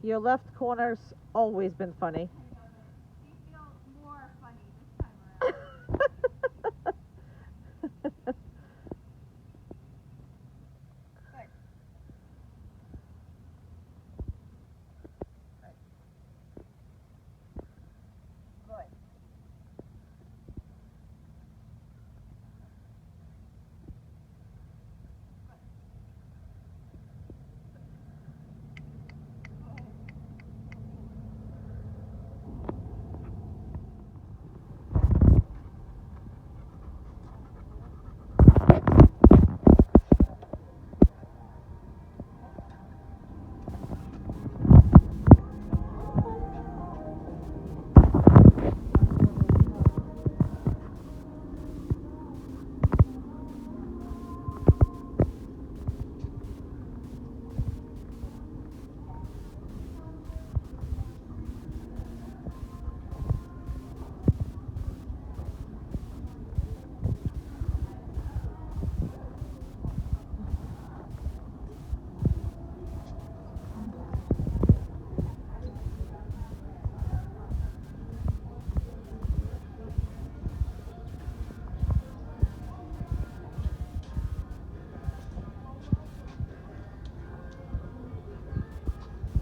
Your left corner's always been funny. You feel more funny this time around. Good. Good.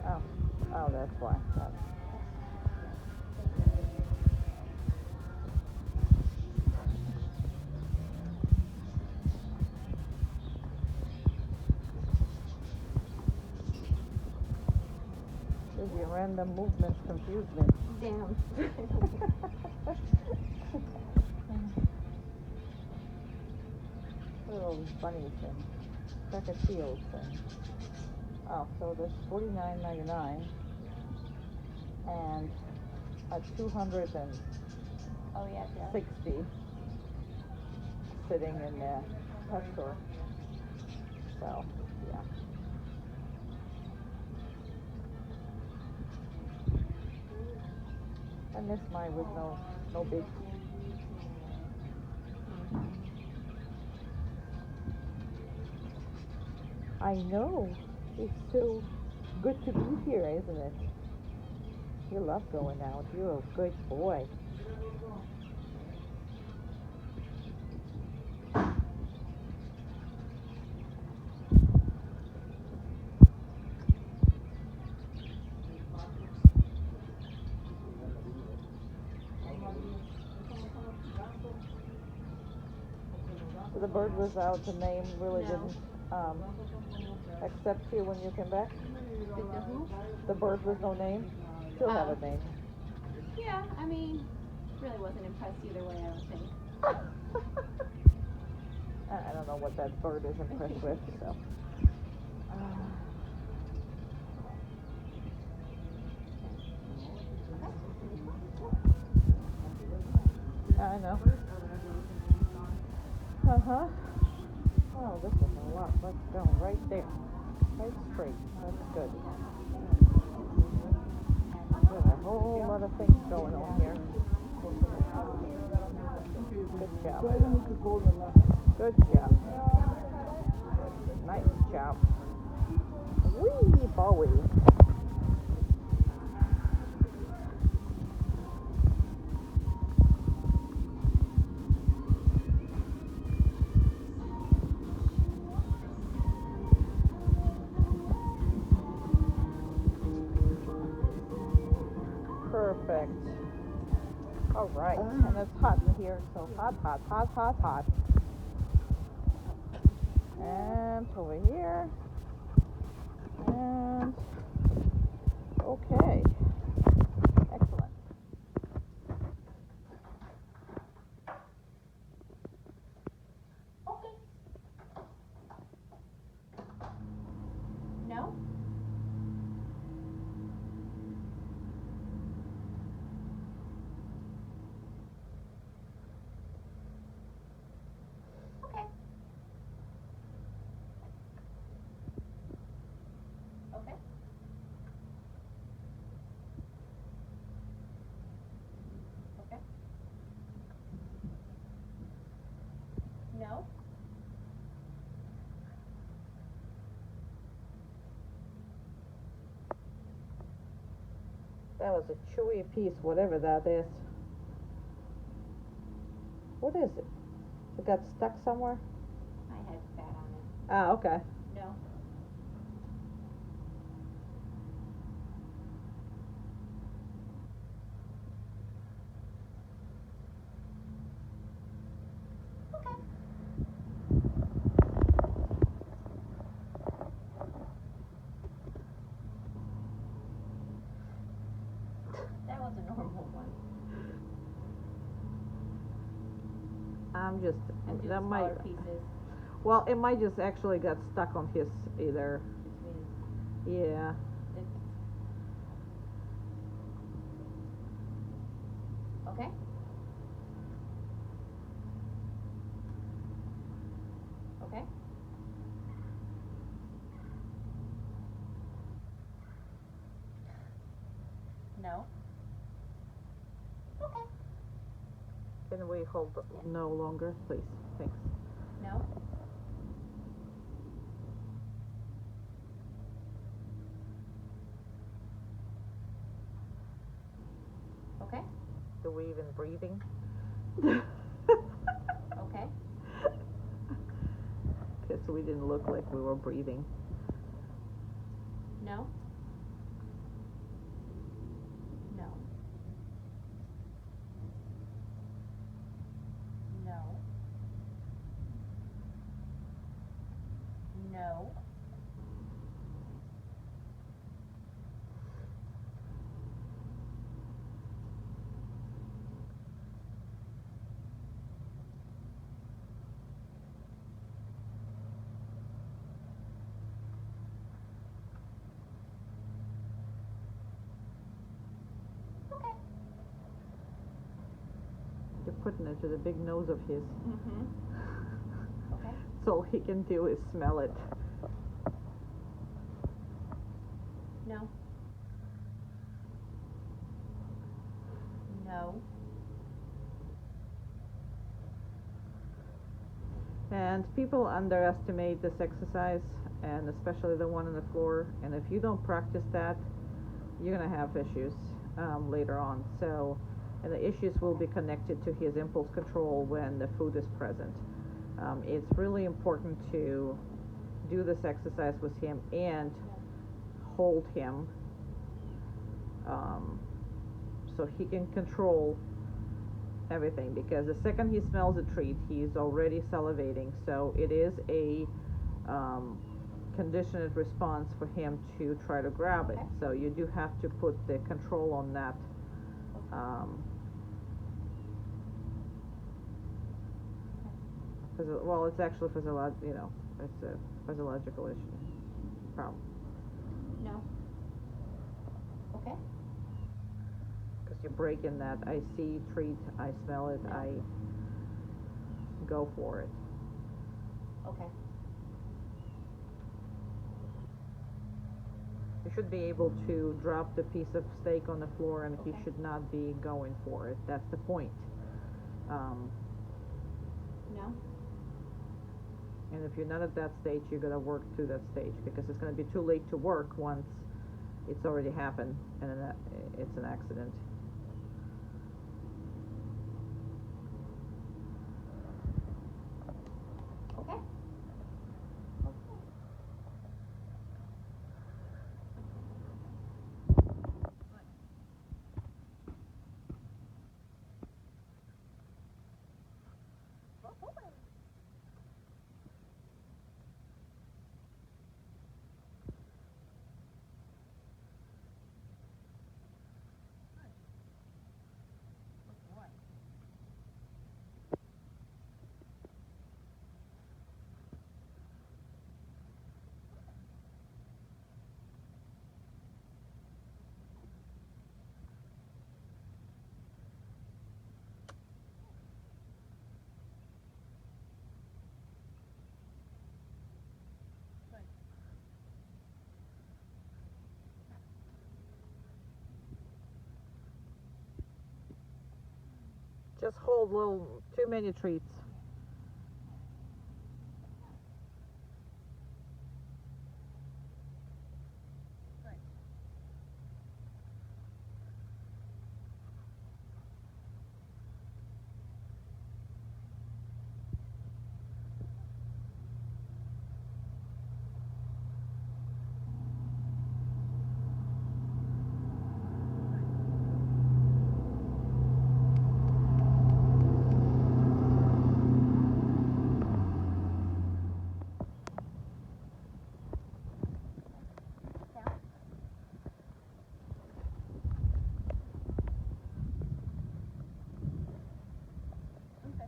Oh, oh, that's why. Your random movements confuse me. Damn. Little bunnies and checkered fields and oh, so there's $49.99 and a 260 Oh yeah, yeah. sitting in the pet store. So yeah. And this mine was no big. I know. It's so good to be here, isn't it? You love going out. You're a good boy. So the bird was out. The name really didn't accept you when you came back? The who? The bird with no name? She'll have a name. Yeah, I mean, really wasn't impressed either way, I don't think. I don't know what that bird is impressed with, so. I know. Uh-huh. Oh, this is a lot. Let's go right there. Right straight. That's good. There's a whole lot of things going on here. Good job. Good job. Nice job. Wee, Bowie. Perfect. All right, and it's hot in here, so hot, hot, hot, hot, hot. And over here. And okay. Excellent. Okay. No? Okay. Okay. That was a chewy piece, whatever that is. What is it? It got stuck somewhere? I had fat on it. Ah, okay. No. Okay. That was a normal one. I'm just I'm doing that smaller might. pieces. Well, it might just actually got stuck on his either. Between Yeah. the... Okay. Okay. No. Okay. Can we hold no longer, please? Thanks. No. Okay. Do we even breathing? Okay. Okay, so we didn't look like we were breathing. No. No. No. No. Okay. You're putting it to the big nose of his. Mm-hmm. Okay. So all he can do is smell it. No. No. And people underestimate this exercise, and especially the one on the floor. And if you don't practice that, you're gonna have issues later on. So, and the issues will be connected to his impulse control when the food is present. It's really important to do this exercise with him and hold him, so he can control everything, because the second he smells a treat, he's already salivating. So it is a conditioned response for him to try to grab it. Okay. So you do have to put the control on that. Well, it's actually it's a physiological issue, problem. No. Okay. Because you're breaking that. I see treat, I smell it, No. I go for it. Okay. You should be able to drop the piece of steak on the floor, and Okay. he should not be going for it. That's the point. No. And if you're not at that stage, you gotta work through that stage, because it's gonna be too late to work once it's already happened and it's an accident. Okay. Just hold little, too many treats.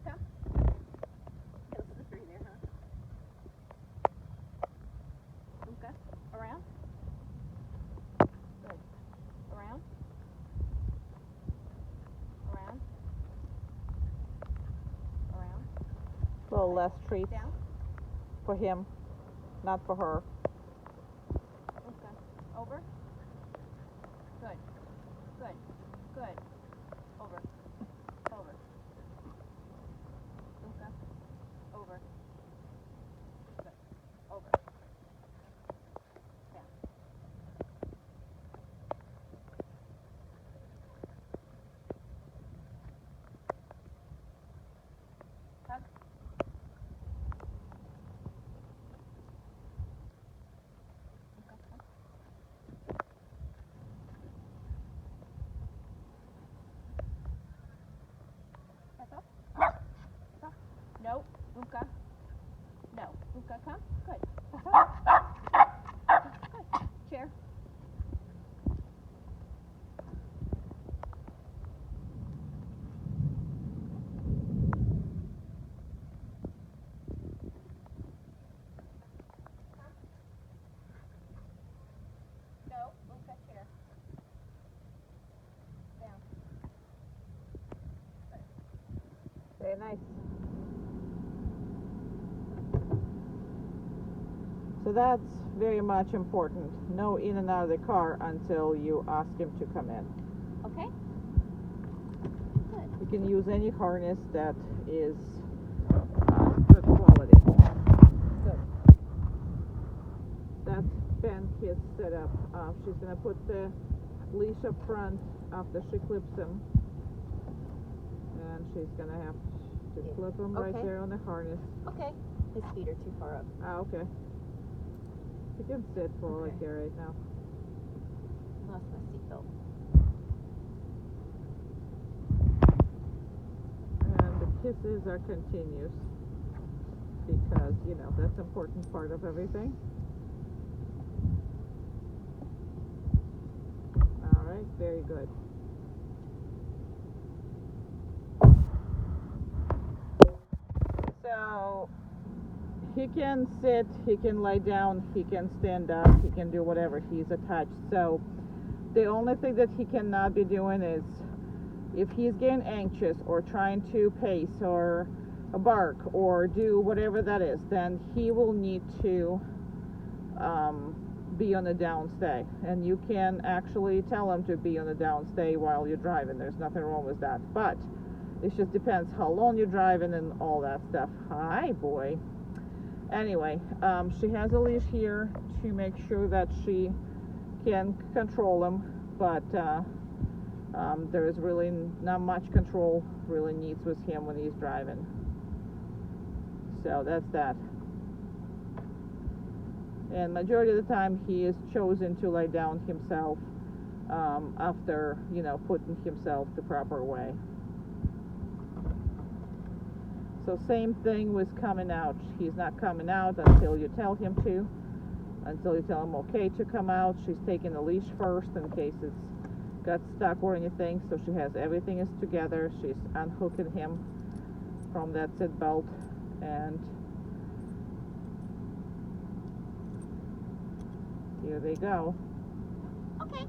come. Okay, this is a 3 there, huh? Okay, around. Good. Around. Around. Around. A little less treats Down. for him, not for her. Okay. Over. Good. Good. Good. Over. Over. Okay. Over. Good. Over. Down. Hug. Okay. That's up. That's up. No. Uka. No. Uka, come. Good. That's up. Good. Chair. No. Uka, chair. Down. Very nice. So that's very much important. No in and out of the car until you ask him to come in. Okay. Good. You can use any harness that is good quality. Good. That's Ben his setup. She's gonna put the leash up front after she clips him, and she's gonna have to clip him right Okay. there on the harness. Okay. His feet are too far up. Ah, okay. You can sit for like there right now. Lost my seatbelt. And the kisses are continuous because, you know, that's an important part of everything. All right, very good. So he can sit, he can lie down, he can stand up, he can do whatever. He's attached. So the only thing that he cannot be doing is if he's getting anxious or trying to pace or bark or do whatever that is, then he will need to be on a downstay. And you can actually tell him to be on a downstay while you're driving. There's nothing wrong with that. But it just depends how long you're driving and all that stuff. Hi, boy. Anyway, she has a leash here to make sure that she can control him, but there is really not much control really needs with him when he's driving. So that's that. And majority of the time he is chosen to lie down himself after, you know, putting himself the proper way. So same thing with coming out. He's not coming out until you tell him to. Until you tell him okay to come out. She's taking the leash first in case it's got stuck or anything. So she has everything is together. She's unhooking him from that seat belt. And here they go. Okay.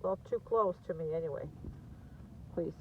Well, too close to me anyway. Please.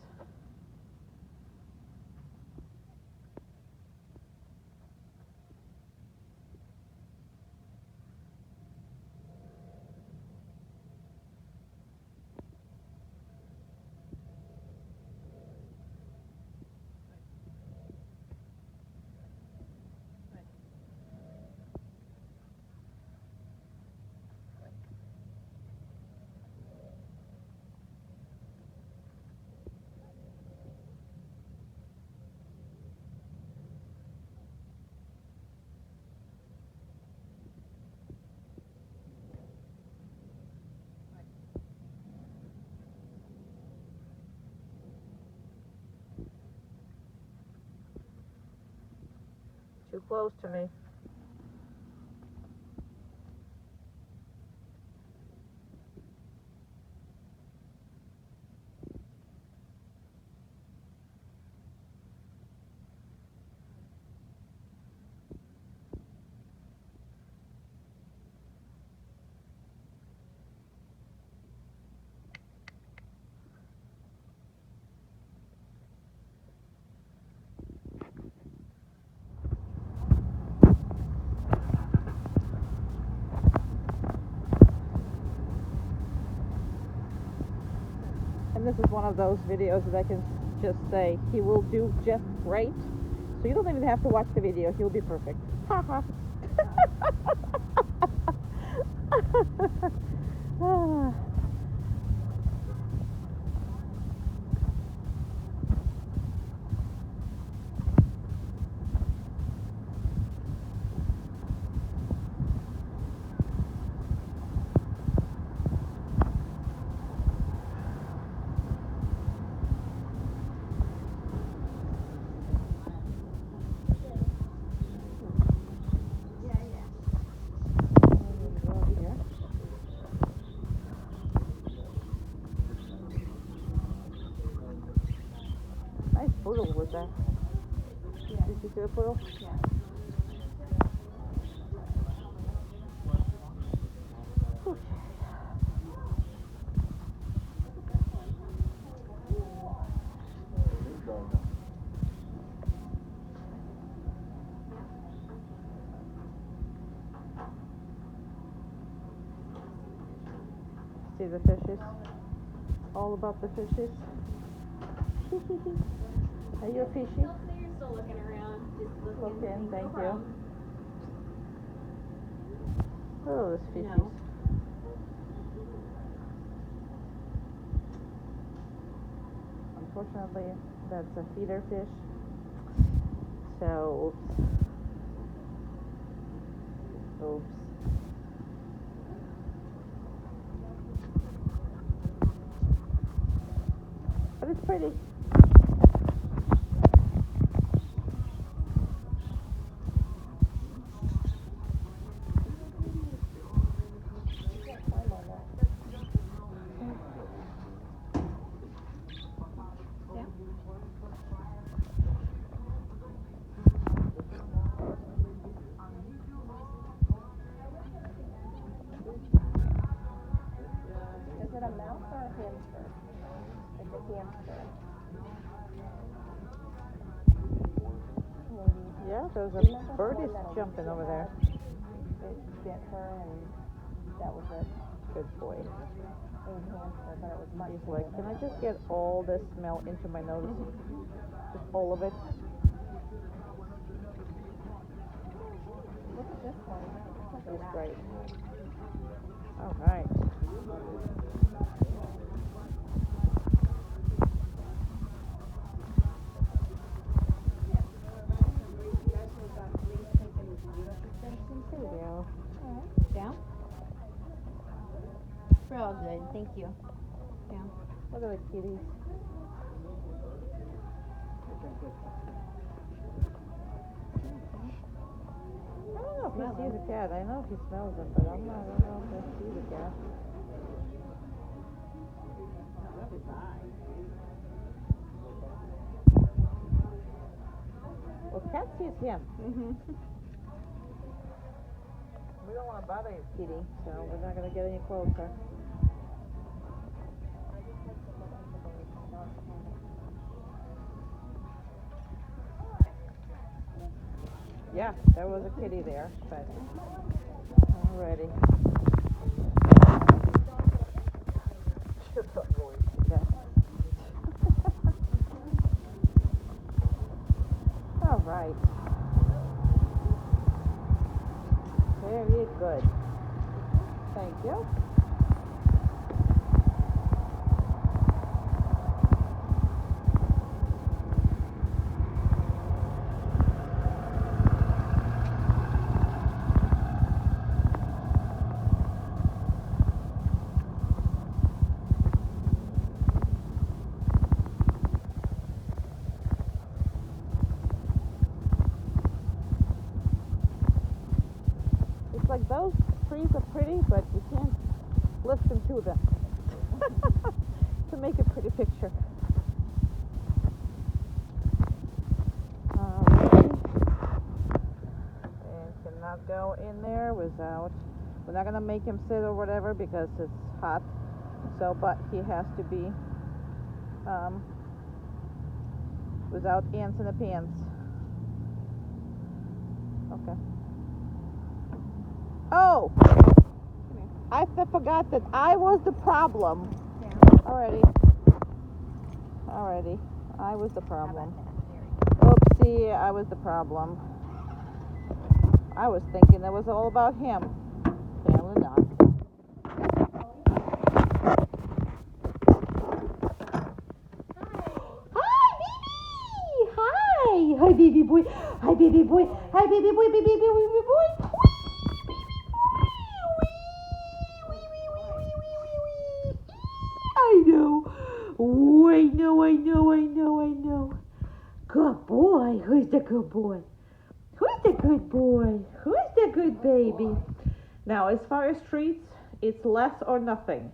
Too close to me. And this is one of those videos that I can just say he will do just great. So you don't even have to watch the video. He'll be perfect. Ha ha. Nice poodle was that. Yeah. Did you see the poodle? Yeah. See the fishes? All about the fishes. Are you a fishy? You're still looking around. Just looking. Thank No you. problem. Oh, those fishes. No. Unfortunately, that's a feeder fish. So, oops. But it's pretty. Yeah. Is it a mouse or a hamster? It's a hamster. Maybe. Yeah, there's a Remember the bird one is that jumping over there. It bit her and that was it. Good boy. It was a hamster, but it was much He's like, bigger. can I just get all this smell into my nose? Just all of it. Look at this one. Look at That's that. great. All right. There we go. Down? We're all good. Thank you. Down. Look at the kitties. I don't know if he sees a cat. I know he smells them, but I don't know if he sees a cat. Well, cat sees him. We don't want to bother you, kitty, so we're not going to get any closer. Yeah, there was a kitty there, but alrighty. Yeah. All right. Very good. Thank you. It's like those trees are pretty, but you can't listen to them to make a pretty picture. And cannot go in there without, we're not going to make him sit or whatever because it's hot. So, but he has to be without ants in the pants. Okay. Oh! I forgot that I was the problem. Down. Alrighty. Alrighty. I was the How problem. about that? There we go. Oopsie, I was the problem. I was thinking it was all about him. Apparently not. Hi, baby boy. Hi, baby boy. Hi, baby boy, baby boy, baby boy. I know. Oh, I know. Good boy. Who's the good boy? Who's the good boy? Who's the good baby? Now, as far as treats, it's less or nothing.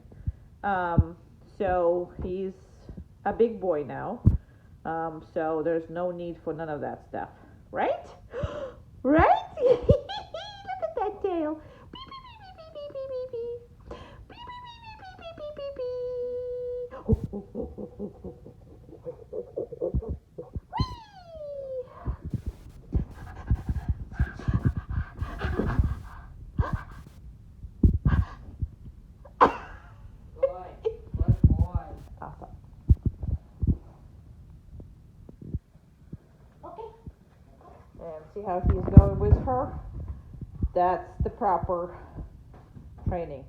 So he's a big boy now. So there's no need for none of that stuff, right? Right? Look at that tail. Good boy. Awesome. And see how he's going with her? That's the proper training.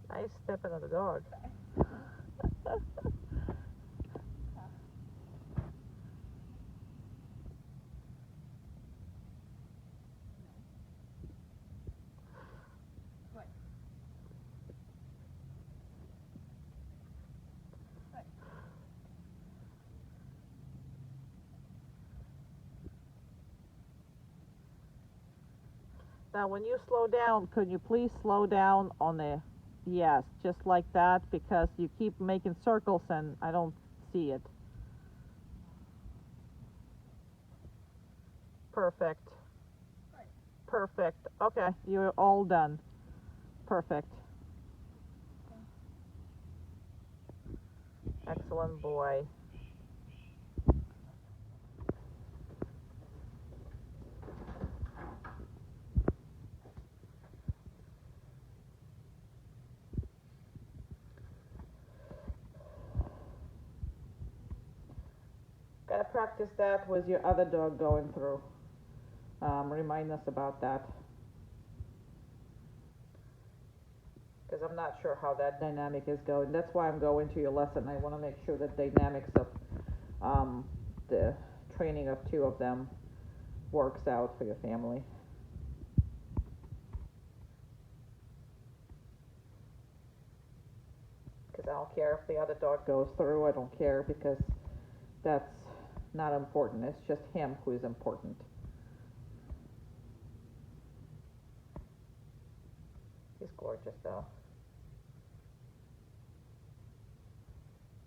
Nice stepping on the dog. Now, when you slow down, could you please slow down on the, yes, just like that, because you keep making circles and I don't see it. Perfect. Perfect. Okay, you're all done. Perfect. Excellent boy. Gotta practice that with your other dog going through. Remind us about that. Because I'm not sure how that dynamic is going. That's why I'm going to your lesson. I want to make sure that dynamics of the training of two of them works out for your family. Because I don't care if the other dog goes through. I don't care because that's not important. It's just him who is important. He's gorgeous though.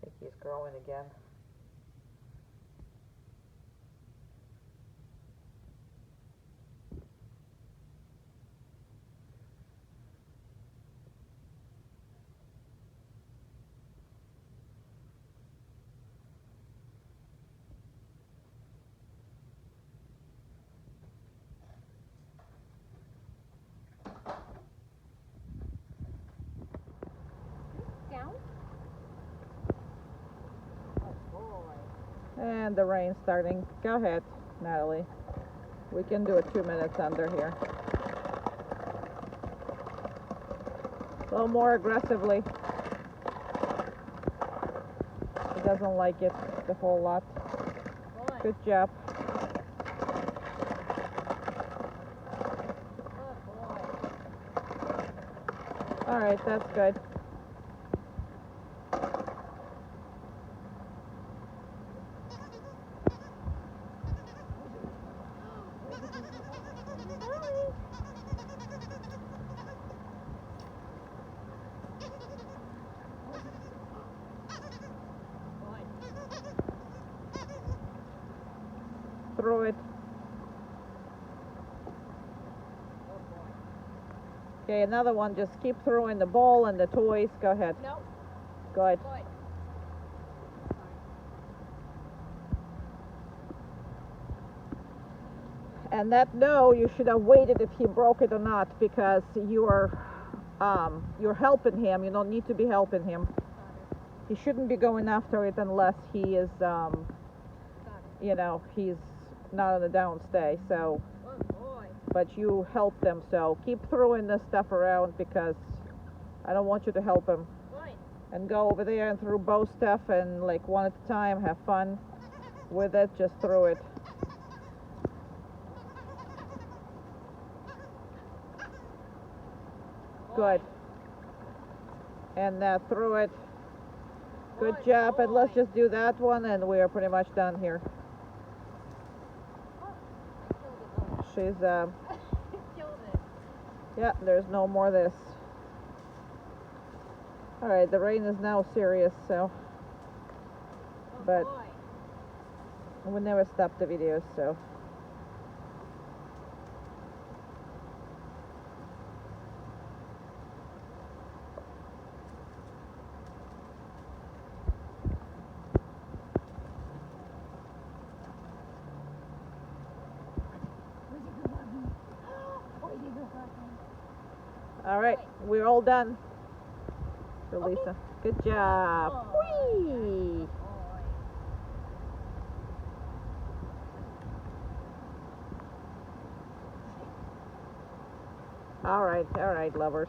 I think he's growing again. Down? And the rain's starting. Go ahead, Natalie. We can do it 2 minutes under here. A little more aggressively. He doesn't like it the whole lot. Good job. All right, that's good. Throw it. Okay, another one. Just keep throwing the ball and the toys. Go ahead. Nope. Good. Good. And that no, you should have waited if he broke it or not, because you're helping him. You don't need to be helping him. He shouldn't be going after it unless he is, you know, he's not on the downstay. So, but you help them. So keep throwing this stuff around because I don't want you to help him. And go over there and throw both stuff and like one at a time. Have fun with it. Just throw it. Good. And throw it. Good job. And let's just do that one and we are pretty much done here. She's yeah, there's no more of this. All right, the rain is now serious, so but we never stop the videos, so all right, we're all done. Lisa, good job. Whee! All right, lovers.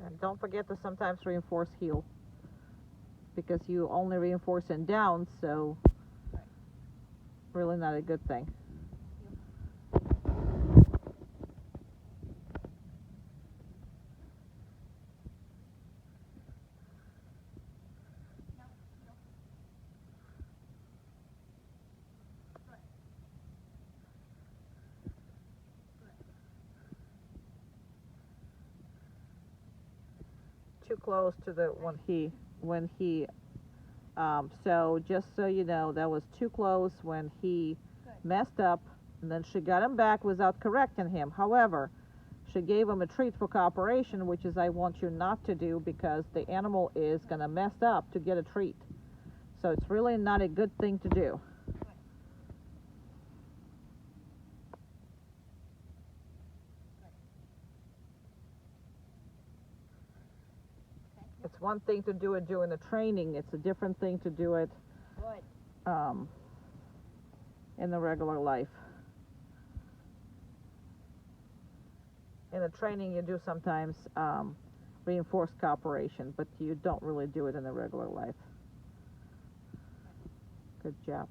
And don't forget to sometimes reinforce heel, because you only reinforce in down, so really not a good thing. Too close to the when he so just so you know, that was too close when he messed up, and then she got him back without correcting him. However, she gave him a treat for cooperation, which is I want you not to do, because the animal is gonna mess up to get a treat. So it's really not a good thing to do. It's one thing to do it during the training. It's a different thing to do it in the regular life. In the training, you do sometimes reinforce cooperation, but you don't really do it in the regular life. Good job.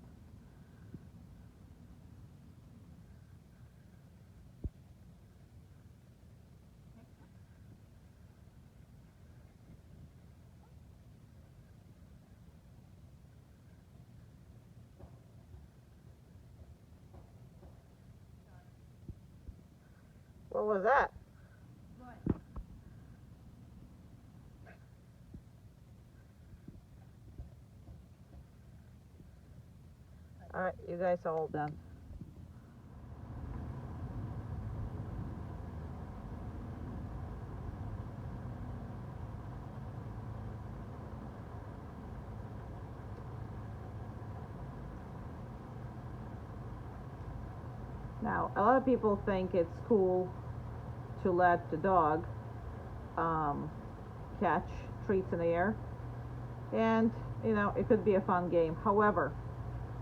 What was that? All right, you guys are all done. Now, a lot of people think it's cool to let the dog catch treats in the air, and you know, it could be a fun game. However,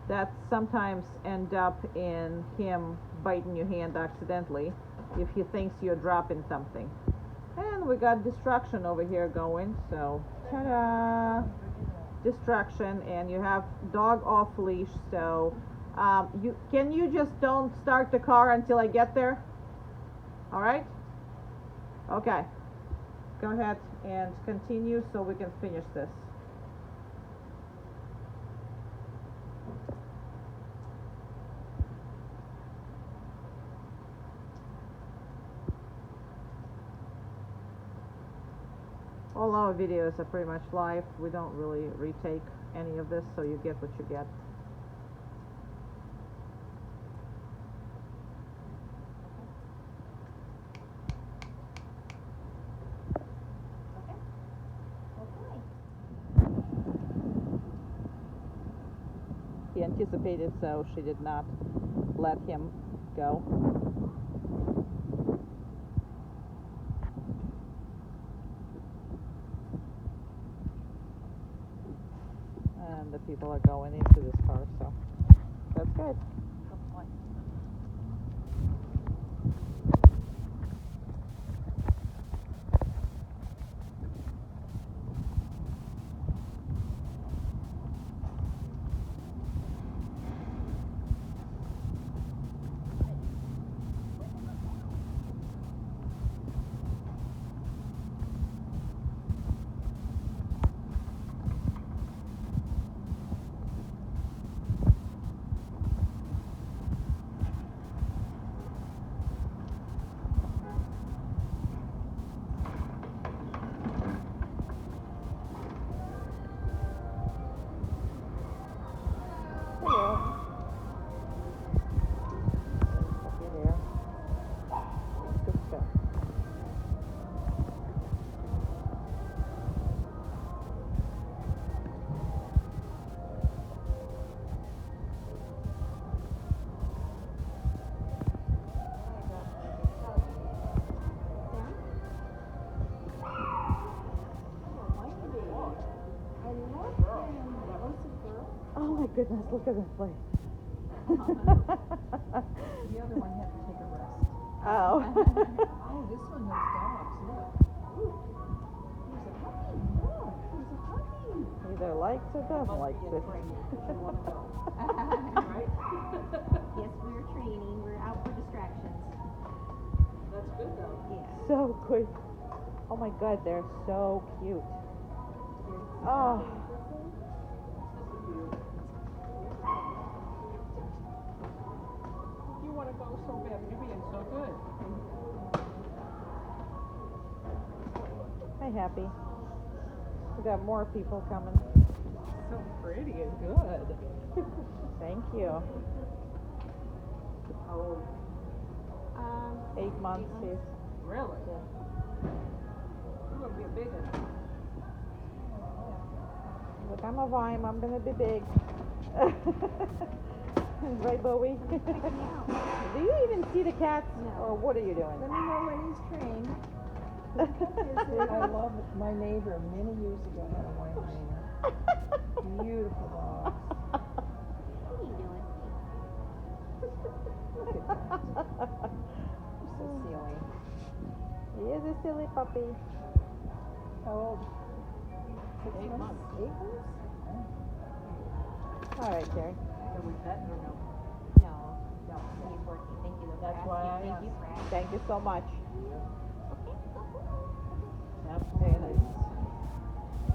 that sometimes end up in him biting your hand accidentally if he thinks you're dropping something. And we got distraction over here going, so ta-da! Distraction, and you have dog off leash, so you just don't start the car until I get there? All right? Okay. Go ahead and continue so we can finish this. All our videos are pretty much live. We don't really retake any of this, so you get what you get. He anticipated, so she did not let him go. And the people are going into this car, so that's good. Oh my goodness, look at this place. The other one had to take a rest. Oh. Oh, this one knows dogs, look. Ooh. Either likes or doesn't like it. Right? Yes, we're training. We're out for distractions. That's good though. Yeah. So good. Oh my God, they're so cute. Oh. You want to go so bad, you're being so good. Hi, Happy. We got more people coming. So pretty and good. Thank you. How old? 8 months. He's Really? You're going to be a big one. like, I'm a Vime, I'm gonna be big. Right, Bowie? Do you even see the cats? No. Or what are you doing? Let me know when he's trained. I love it. My neighbor many years ago had a Weimaraner. Beautiful dogs. What are you doing? Look at that. So silly. He is a silly puppy. How old? 6 8 months. 8 months? All right, Jerry. Are we petting or no? No. No. He's working. Thank you, though, for That's asking. why I Thank you asked. for asking. Thank you so much. Absolutely. Very nice.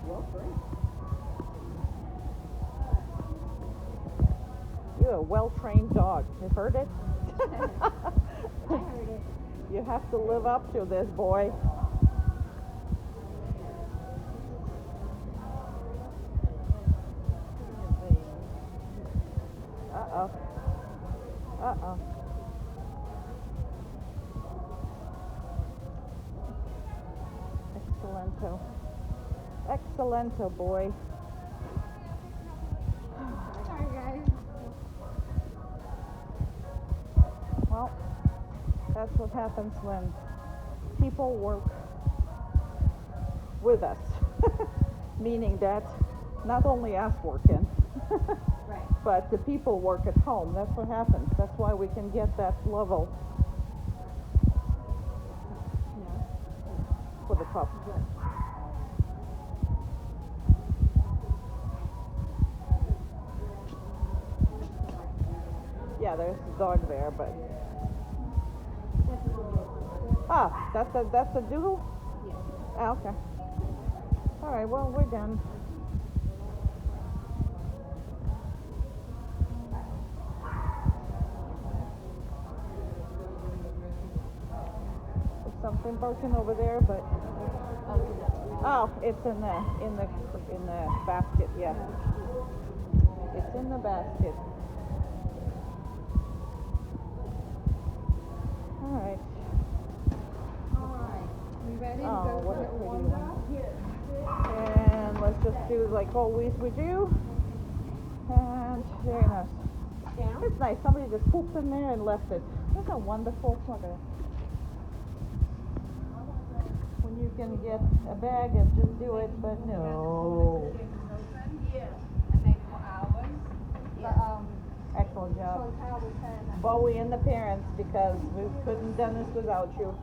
Well, great. You're a well-trained dog. You've heard it? I heard it. You have to live up to this, boy. Uh-oh. Uh-oh. Excellento. Excellento, boy. Sorry, guys. Well, that's what happens when people work with us. Meaning that not only us working, Right. but the people work at home. That's what happens. That's why we can get that level for the pup. Yeah, there's a dog there, but that's a doodle. Yeah. Ah, okay. All right. Well, we're done. There's something barking over there, but oh, it's in the basket. Yeah, it's in the basket. All right. Alright, we ready to Oh, go what for a the pretty warm one. up? And let's just do like always we do. And very nice. Down? It's nice. Somebody just pooped in there and left it. Isn't that wonderful? Look at it. When you can get a bag and just do it, but no. And they for hours. Excellent job. So how we can. Bowie and the parents, because we couldn't have done this without you.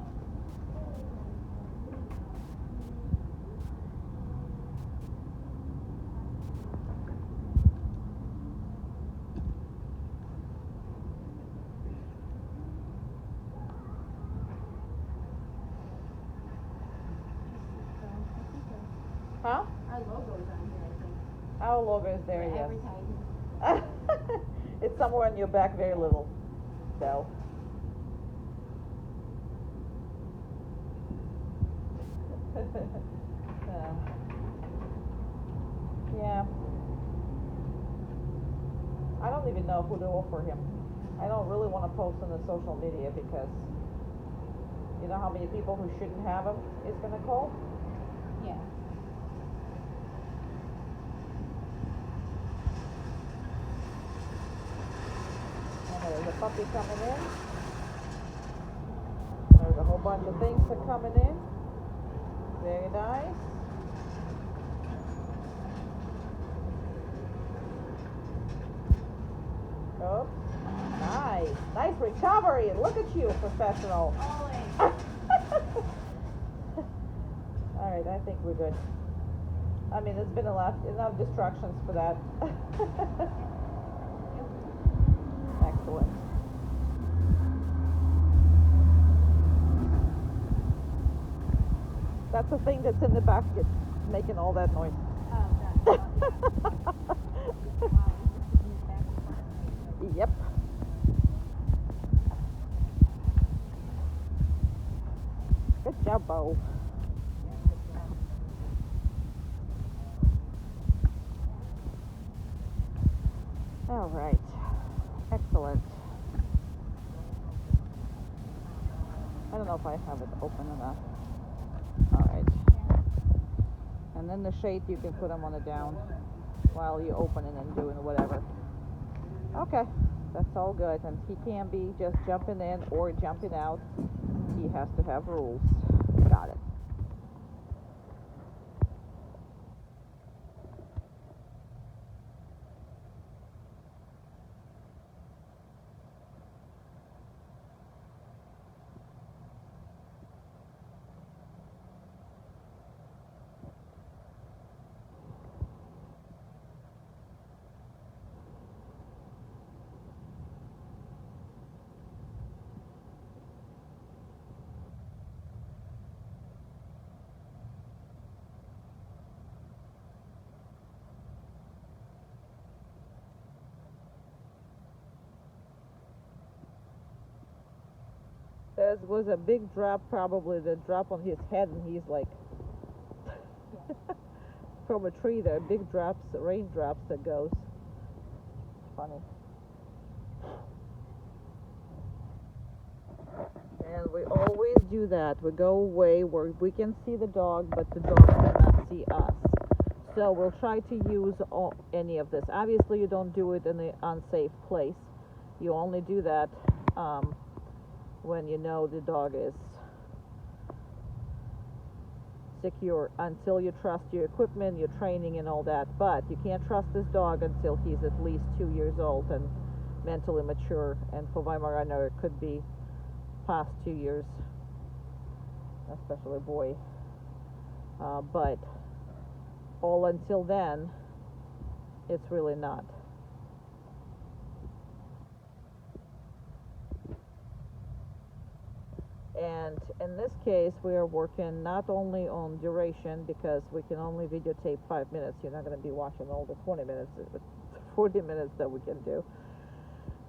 Huh? Our logo's on here, I think. Our logo is there, For yes. advertising. It's somewhere in your back, very little. So. Yeah. I don't even know who to offer him. I don't really want to post on the social media because you know how many people who shouldn't have him is going to call? Yeah. And there's a puppy coming in. There's a whole bunch of things that are coming in. Very nice. Oops. Nice. Nice recovery. Look at you, professional. Always. All right, I think we're good. I mean, there's been enough distractions for that. Excellent. That's the thing that's in the basket, making all that noise. Yep. Good job, Bo. All right. Excellent. I don't know if I have it open enough. All right. And then the shade, you can put them on the down while you open it and doing whatever. Okay. That's all good. And he can't be just jumping in or jumping out. He has to have rules. Got it. There was a big drop, probably the drop on his head, and he's like from a tree. There are big drops, raindrops that goes. Funny. And we always do that. We go away where we can see the dog, but the dog cannot see us. So we'll try to use any of this. Obviously, you don't do it in an unsafe place. You only do that when you know the dog is secure, until you trust your equipment, your training, and all that. But you can't trust this dog until he's at least 2 years old and mentally mature. And for Weimaraner, it could be past 2 years, especially boy. But all until then, it's really not. And in this case, we are working not only on duration, because we can only videotape 5 minutes. You're not going to be watching all the 20 minutes, 40 minutes that we can do.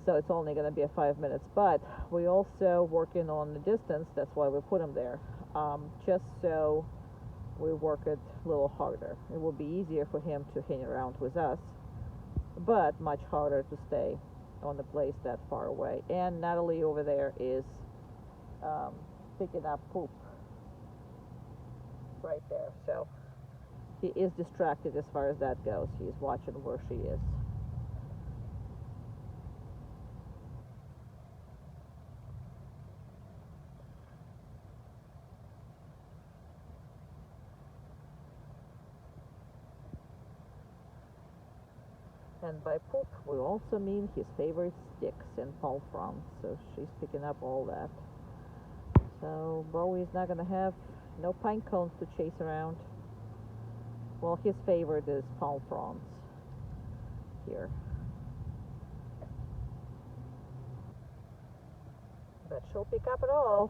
So it's only going to be a 5 minutes. But we also working on the distance. That's why we put them there, just so we work it a little harder. It will be easier for him to hang around with us, but much harder to stay on the place that far away. And Natalie over there is picking up poop right there, so he is distracted as far as that goes. He's watching where she is. And by poop, we also mean his favorite sticks and palm fronds. So she's picking up all that. So Bowie's not going to have no pine cones to chase around. Well, his favorite is palm fronds here. But she'll pick up it all.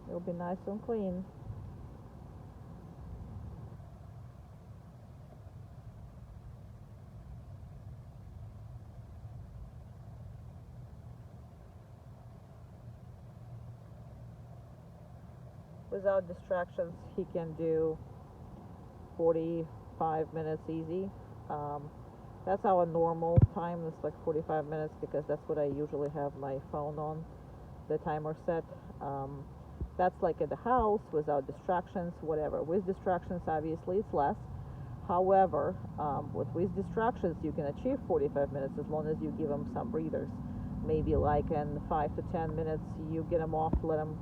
It'll be nice and clean. Without distractions, he can do 45 minutes easy. That's our normal time. It's like 45 minutes because that's what I usually have my phone on, the timer set. That's like at the house without distractions, whatever. With distractions, obviously, it's less. However, with distractions, you can achieve 45 minutes as long as you give them some breathers. Maybe like in 5 to 10 minutes, you get them off, let them,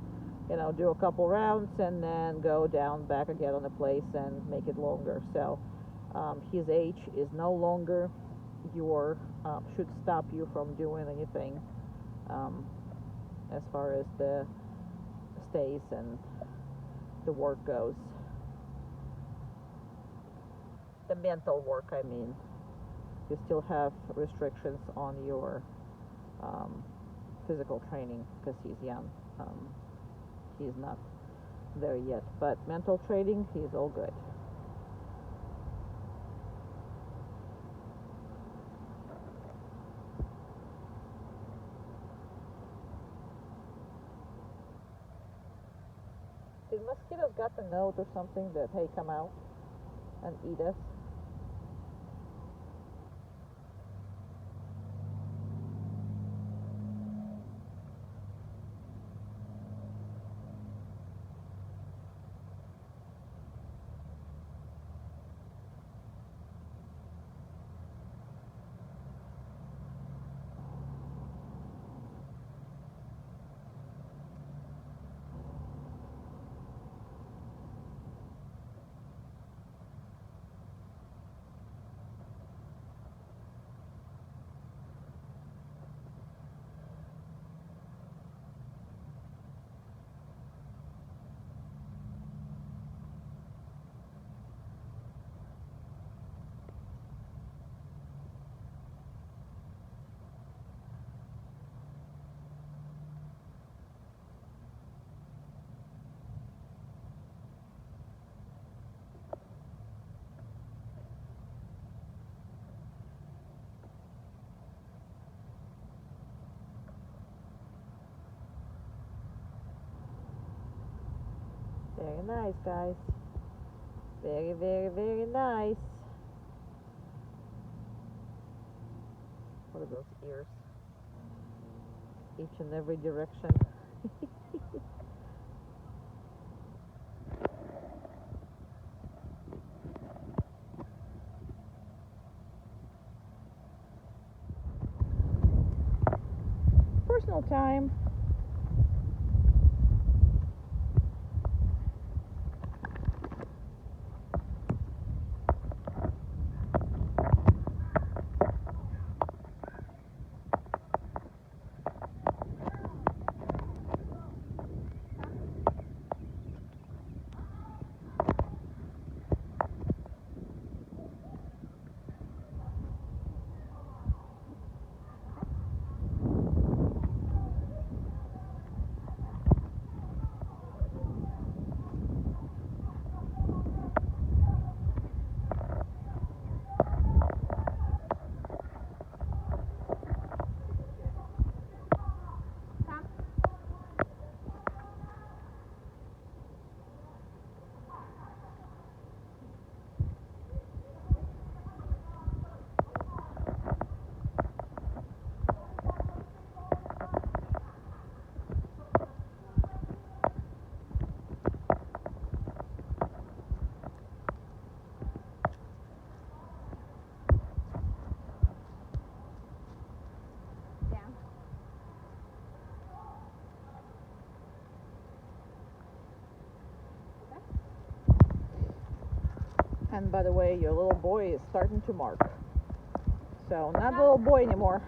do a couple rounds, and then go down back again on the place and make it longer. So his age is no longer should stop you from doing anything as far as the stays and the work goes. the mental work, I mean. You still have restrictions on your physical training because he's young. He's not there yet, but mental training, he's all good. Did mosquitoes got the note or something that, hey, come out and eat us? Very nice, guys. Very, very, very nice. What are those ears? Each and every direction. Personal time. And by the way, your little boy is starting to mark. So, not a little boy anymore.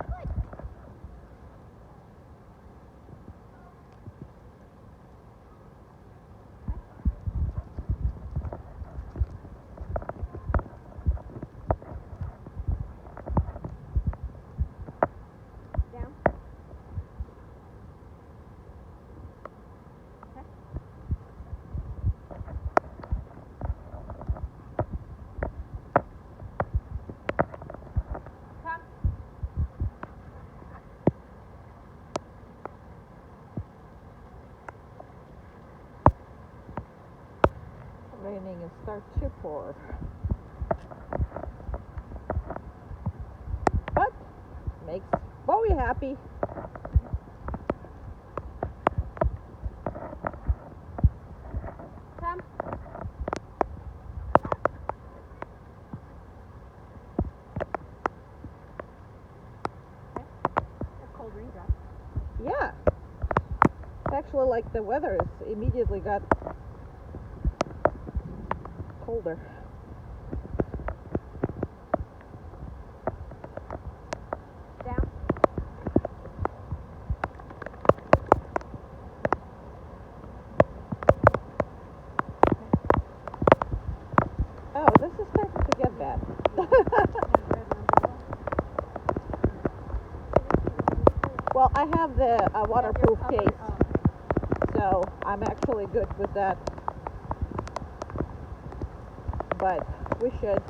Raining and start to pour. But makes Bowie happy. Come. A cold raindrop. Yeah. It's actually like the weather is immediately got colder. Down. Oh, this is starting to get bad. Well, I have the waterproof Your case, cover, so I'm actually good with that. But we should.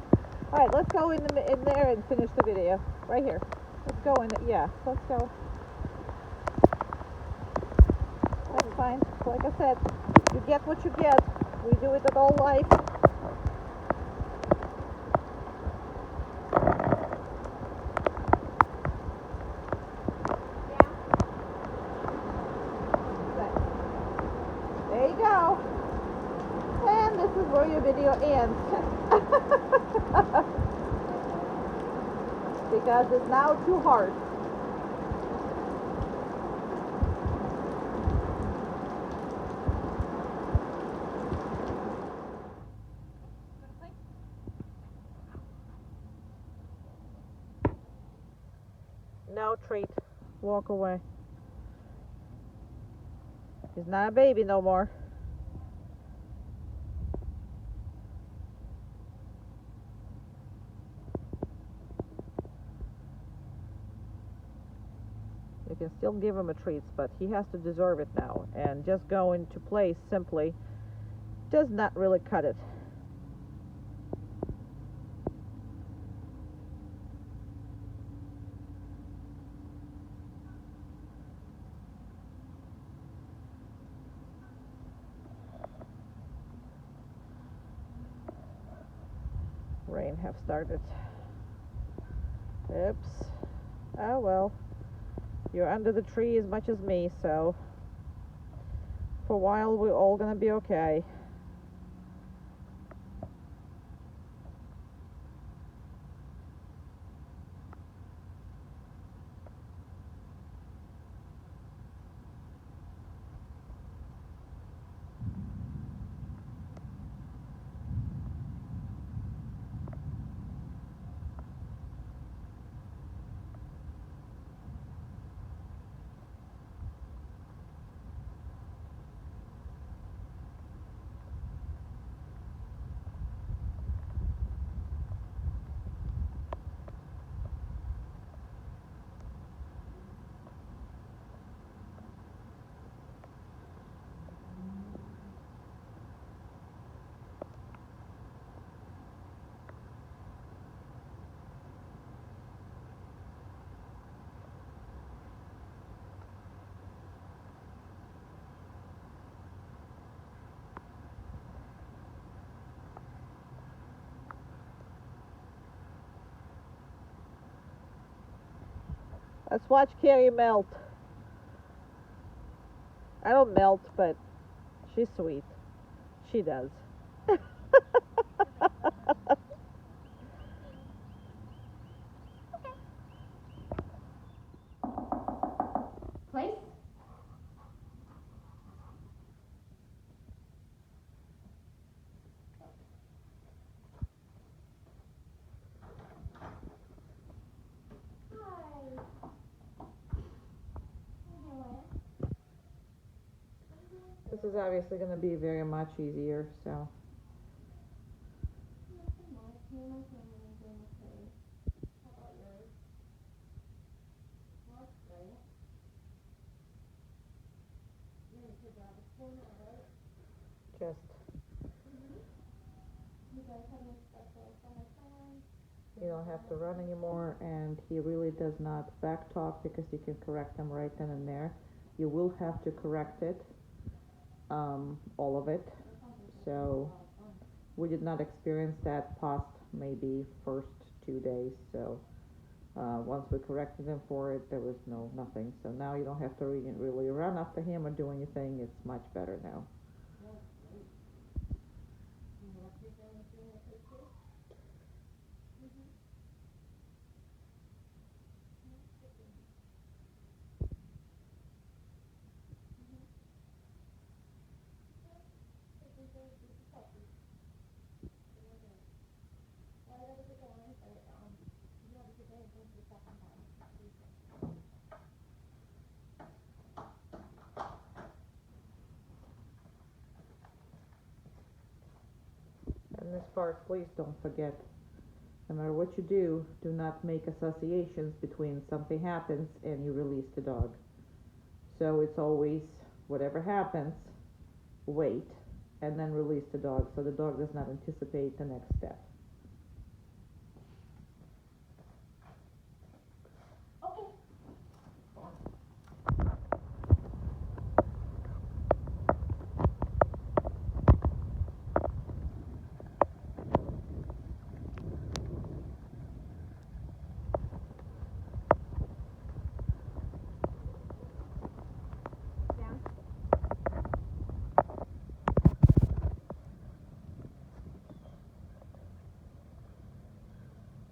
All right, let's go in there and finish the video right here. Let's go in. Yeah, let's go. That's fine. Like I said, you get what you get. We do it at all life. There you go. And this is where your video ends. Because it's now too hard. No treat. Walk away. He's not a baby no more. You can still give him a treat, but he has to deserve it now. And just going to play simply does not really cut it. Rain have started. Oops. Oh well. You're under the tree as much as me, so for a while we're all gonna be okay. Let's watch Carrie melt. I don't melt, but she's sweet. She does. Place? This is obviously going to be very much easier, so. Just. You don't have to run anymore, and he really does not back talk because you can correct him right then and there. You will have to correct it, all of it. So we did not experience that past maybe first 2 days. So once we corrected him for it, there was nothing. So now you don't have to really run after him or do anything. It's much better now. And this part, please don't forget No matter what you do not make associations between something happens and you release the dog. So it's always, whatever happens, wait, and then release the dog so the dog does not anticipate the next step.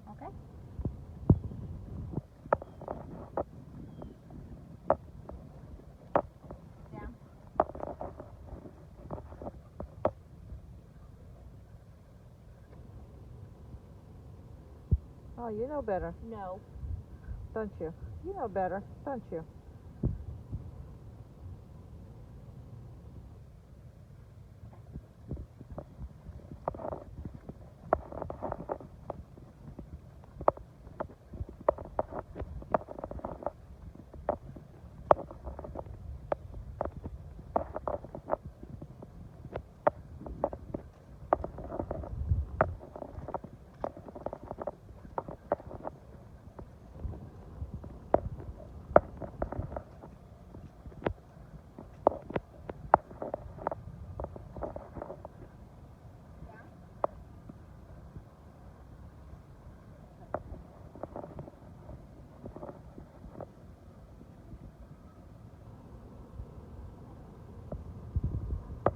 Okay. Down. Oh, you know better, No. don't you? You know better, don't you?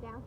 Down.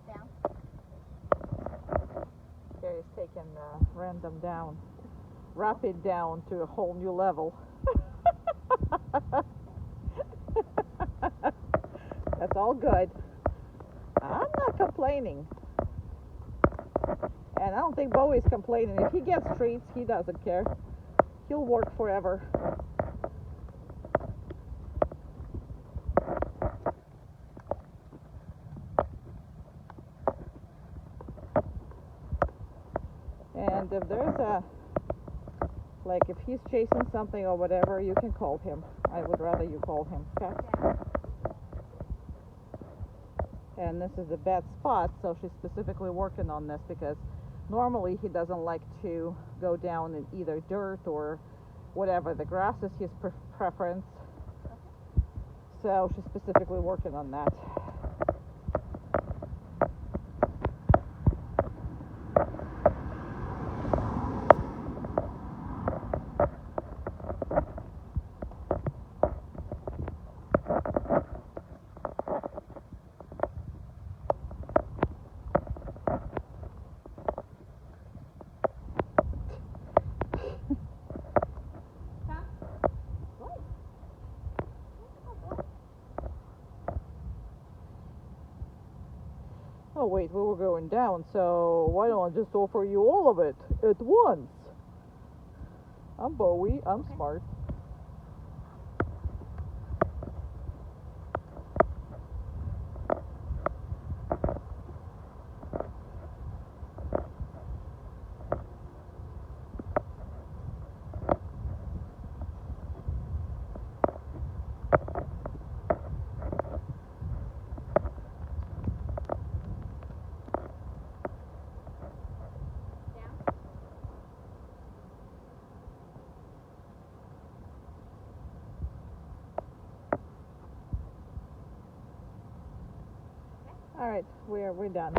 Down. Okay, he's taken random down, rapid down to a whole new level. That's all good. I'm not complaining. And I don't think Bowie's complaining. If he gets treats, he doesn't care. He'll work forever. And if there's like if he's chasing something or whatever, you can call him. I would rather you call him, okay? Down. And this is a bad spot, so she's specifically working on this because normally he doesn't like to go down in either dirt or whatever. The grass is his preference, so she's specifically working on that. Oh wait, we were going down, so why don't I just offer you all of it at once? I'm Bowie, I'm smart. All right, we're done.